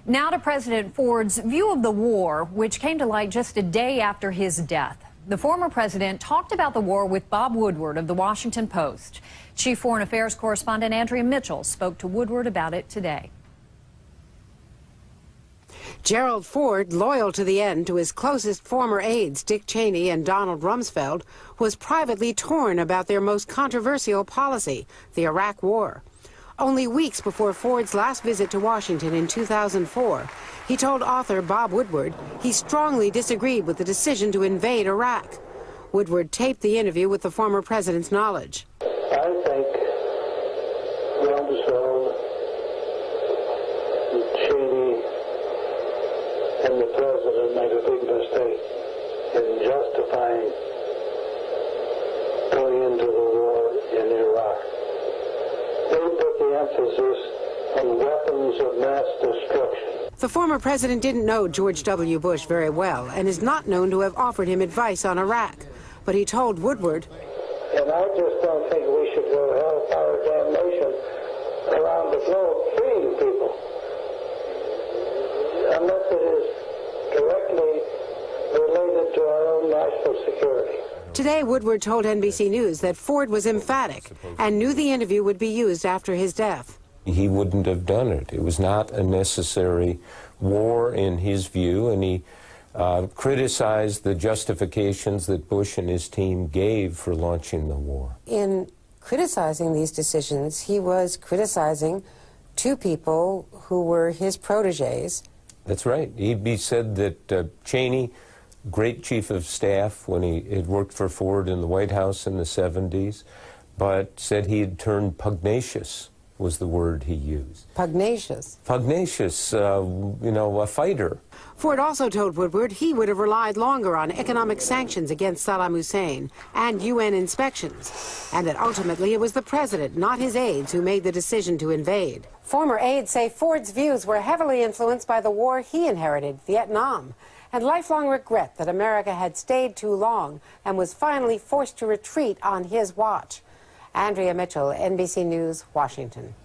Now to President Ford's view of the war, which came to light just a day after his death. The former president talked about the war with Bob Woodward of the Washington Post. Chief Foreign Affairs correspondent Andrea Mitchell spoke to Woodward about it today. Gerald Ford, loyal to the end to his closest former aides, Dick Cheney and Donald Rumsfeld, was privately torn about their most controversial policy, the Iraq War. Only weeks before Ford's last visit to Washington in 2004, he told author Bob Woodward he strongly disagreed with the decision to invade Iraq. Woodward taped the interview with the former president's knowledge. I think Rumsfeld, Cheney, and the president made a big mistake in justifying going into the war in Iraq. They put the emphasis on weapons of mass destruction. The former president didn't know George W. Bush very well and is not known to have offered him advice on Iraq. But he told Woodward, and I just don't think we should go hellfire damnation around the globe freeing people unless it is directly related to our own national security. Today, Woodward told NBC News that Ford was emphatic and knew the interview would be used after his death. He wouldn't have done it. It was not a necessary war in his view, and he criticized the justifications that Bush and his team gave for launching the war. In criticizing these decisions, he was criticizing two people who were his protégés. That's right. He said that Cheney, great chief of staff when he had worked for Ford in the White House in the 70s, but said he had turned pugnacious, was the word he used. Pugnacious? Pugnacious, a fighter. Ford also told Woodward he would have relied longer on economic sanctions against Saddam Hussein and UN inspections, and that ultimately it was the president, not his aides, who made the decision to invade. Former aides say Ford's views were heavily influenced by the war he inherited, Vietnam, and lifelong regret that America had stayed too long and was finally forced to retreat on his watch. Andrea Mitchell, NBC News, Washington.